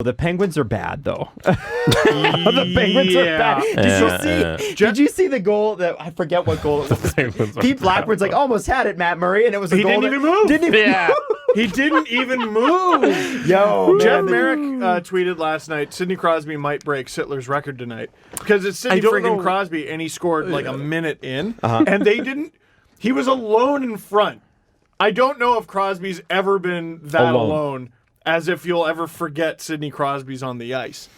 The Penguins are bad, though. The Penguins are bad. Did you see the goal that I forget what goal it was? Pete Blackbird's like almost had it, Matt Murray, and it was a goal. He didn't even move. Move. He didn't even move. Yo, Jeff Merrick tweeted last night, Sidney Crosby might break Sittler's record tonight because it's Sidney friggin' Crosby, and he scored like a minute in, and they didn't. He was alone in front. I don't know if Crosby's ever been that alone. As if you'll ever forget Sidney Crosby's on the ice.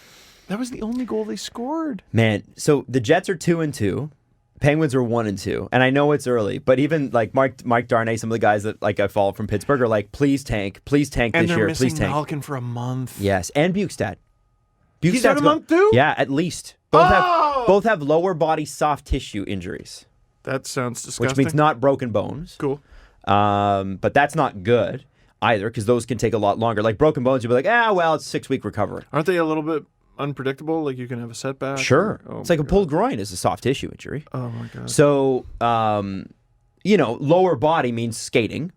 That was the only goal they scored. Man, so the Jets are 2-2. Penguins are 1-2. And I know it's early, but even like Mike Darnay, some of the guys that like I follow from Pittsburgh are like, please tank this year. And they're missing Malkin for a month. Yes, and Bukestad. He's had a month too? Yeah, at least. Both have lower body soft tissue injuries. That sounds disgusting. Which means not broken bones. Cool. But that's not good either, because those can take a lot longer. Like broken bones, you'll be like, it's 6-week recovery. Aren't they a little bit unpredictable? Like you can have a setback? Sure. It's like a pulled groin is a soft tissue injury. Oh, my God. So, lower body means skating.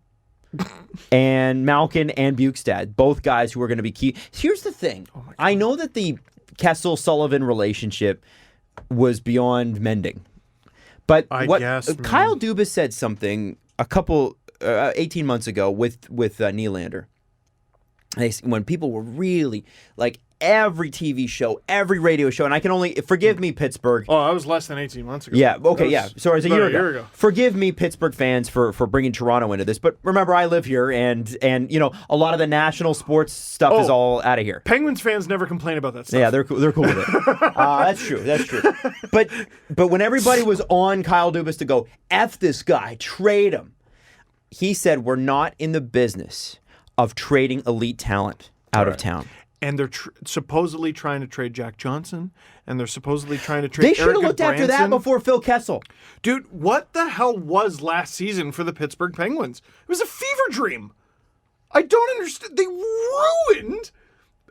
And Malkin and Bukestad, both guys who are going to be key. Here's the thing. I know that the Kessel-Sullivan relationship was beyond mending. But Kyle Dubas said something a couple 18 months ago with Nylander. When people were really like every TV show, every radio show, and I can only forgive me, Pittsburgh. Oh, I was less than 18 months ago. Yeah, okay, yeah. So it was a year ago. Forgive me, Pittsburgh fans, for bringing Toronto into this. But remember, I live here, and a lot of the national sports stuff is all out of here. Penguins fans never complain about that stuff. Yeah, they're cool with it. That's true. But when everybody was on Kyle Dubas to go, F this guy, trade him, he said, we're not in the business of trading elite talent out of town. And they're supposedly trying to trade Jack Johnson, and they're supposedly trying to trade They should have looked after that before Phil Kessel. Dude, what the hell was last season for the Pittsburgh Penguins? It was a fever dream. I don't understand. They ruined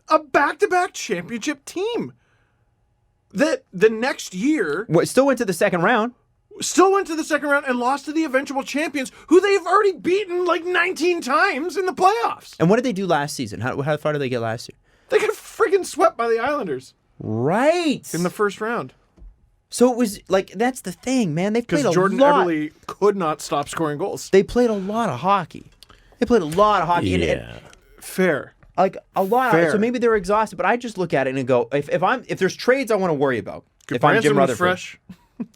a back-to-back championship team. That the next year... Still went to the second round. And lost to the eventual champions, who they've already beaten like 19 times in the playoffs. And what did they do last season? How far did they get last year? They got friggin' swept by the Islanders. Right. In the first round. So it was like, that's the thing, man. They played a lot. Because Jordan Eberle could not stop scoring goals. They played a lot of hockey. Yeah. Fair. Like a lot. So maybe they're exhausted, but I just look at it and go, if there's trades I want to worry about, if I'm Jim Rutherford. Fresh.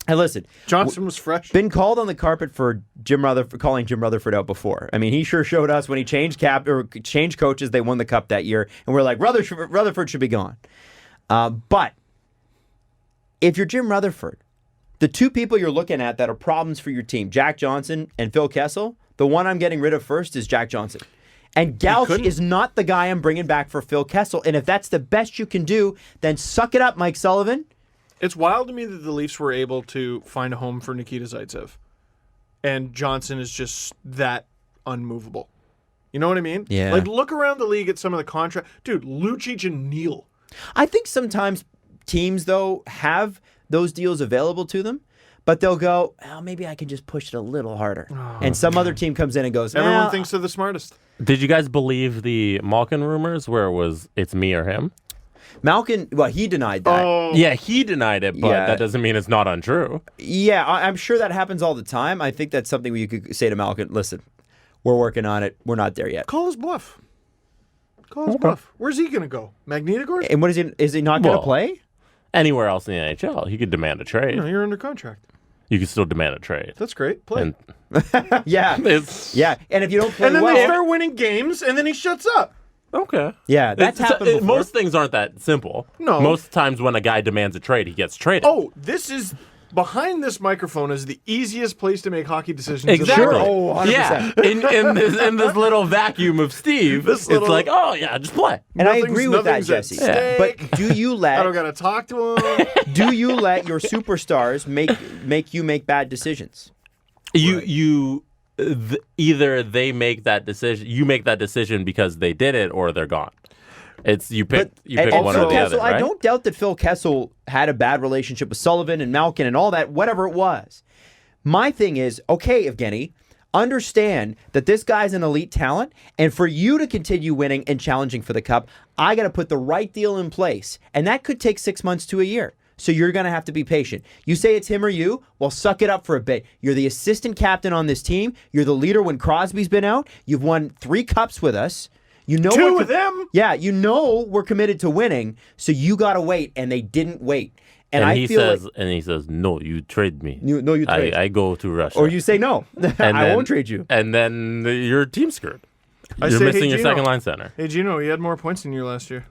And listen, Johnson was fresh. Been called on the carpet for calling Jim Rutherford out before. I mean, he sure showed us when he changed coaches. They won the cup that year, and we're like, Rutherford should be gone. But if you're Jim Rutherford, the two people you're looking at that are problems for your team, Jack Johnson and Phil Kessel, the one I'm getting rid of first is Jack Johnson. And Gauch is not the guy I'm bringing back for Phil Kessel. And if that's the best you can do, then suck it up, Mike Sullivan. It's wild to me that the Leafs were able to find a home for Nikita Zaitsev. And Johnson is just that unmovable. You know what I mean? Yeah. Like, look around the league at some of the contract. Dude, Lucic and Neal. I think sometimes teams, though, have those deals available to them, but they'll go, maybe I can just push it a little harder. And some other team comes in and goes, everyone thinks they're the smartest. Did you guys believe the Malkin rumors where it was, it's me or him? Malkin, he denied that. Oh. Yeah, he denied it, but that doesn't mean it's not untrue. Yeah, I'm sure that happens all the time. I think that's something you could say to Malkin, listen, we're working on it. We're not there yet. Call his bluff. Where's he going to go? Magnitogorsk? And what is he not going to play? Anywhere else in the NHL. He could demand a trade. No, you're under contract. You could still demand a trade. That's great. Play. Yeah. And if you don't play and then they start winning games, and then he shuts up. Okay. Yeah, that's happened before. Most things aren't that simple. No. Most times when a guy demands a trade, he gets traded. Oh, this is... Behind this microphone is the easiest place to make hockey decisions. Exactly. In the world. Oh, 100%. Yeah. In this little vacuum of Steve, it's like, just play. And I agree with that, Jesse. Yeah. But do you let... I don't got to talk to him. Do you let your superstars make you make bad decisions? Either they make that decision, you make that decision because they did it, or they're gone. It's you pick one or the other. Right? I don't doubt that Phil Kessel had a bad relationship with Sullivan and Malkin and all that, whatever it was. My thing is, okay, Evgeny, understand that this guy's an elite talent, and for you to continue winning and challenging for the cup, I got to put the right deal in place. And that could take 6 months to a year. So you're going to have to be patient. You say it's him or you, well, suck it up for a bit. You're the assistant captain on this team. You're the leader when Crosby's been out. You've won 3 cups with us. You know Two of them? Yeah, you know we're committed to winning, so you got to wait, and they didn't wait. And he says, no, you trade me. You trade. I go to Russia. Or you say, no, I won't trade you. And then your team's screwed. You're say, missing hey, your Gino. second line center. Hey, Gino, he had more points than you last year.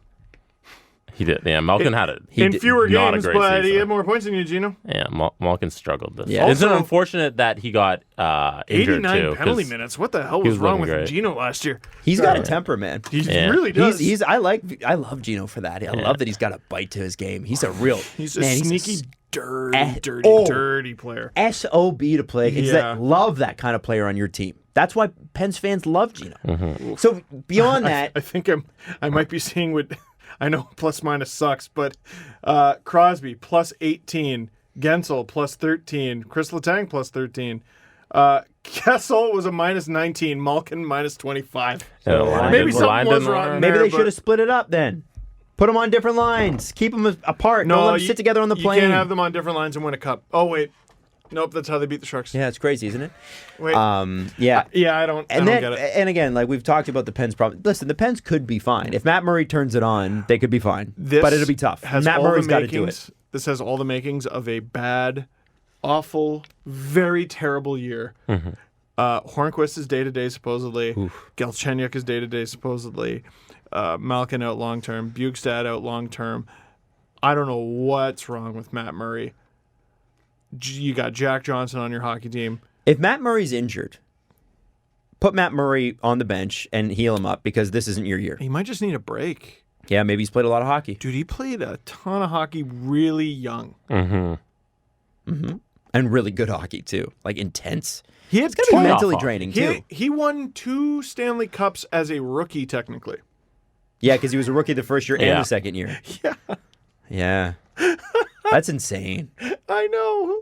He did. Yeah, Malkin had it. In fewer not a games, great but he season. had more points than you, Gino. Yeah, Malkin struggled this. Yeah. It's Also, unfortunate that he got injured 89 too. penalty 'cause minutes. What the hell he was was wrong looking with great. Gino last year? He's got a temper, man. He Yeah. really does. I love Gino for that. I love that he's got a bite to his game. He's a real He's a man, sneaky, dirty player. SOB to play. It's Yeah. love that kind of player on your team. That's why Pens fans love Gino. Mm-hmm. So beyond that, I think I might be seeing what I know. Plus minus sucks, but Crosby plus 18, Gensel plus 13, Chris Letang plus 13. Kessel was a minus 19, Malkin minus 25. Maybe something was wrong. maybe there, they should have split it up then. Put them on different lines. Keep them apart. Don't let them sit together on the plane. You can't have them on different lines and win a cup. Oh wait, nope. That's how they beat the Sharks. Yeah, it's crazy, isn't it? Wait. Yeah. I don't get it. And again, like we've talked about the Pens problem. Listen, the Pens could be fine. If Matt Murray turns it on, they could be fine. But it'll be tough. Matt Murray's got to do it. This has all the makings of a bad, awful, very terrible year. Mm-hmm. Hornquist is day-to-day, supposedly. Galchenyuk is day-to-day, supposedly. Malkin out long-term. Bukestad out long-term. I don't know what's wrong with Matt Murray. You got Jack Johnson on your hockey team. If Matt Murray's injured, put Matt Murray on the bench and heal him up because this isn't your year. He might just need a break. Yeah, maybe he's played a lot of hockey. Dude, he played a ton of hockey really young. Mm-hmm. And really good hockey, too. Like intense. He had It's going to be mentally draining, too. He won 2 Stanley Cups as a rookie, technically. Yeah, because he was a rookie the first year and Yeah. the second year. Yeah. Yeah. That's insane. I know.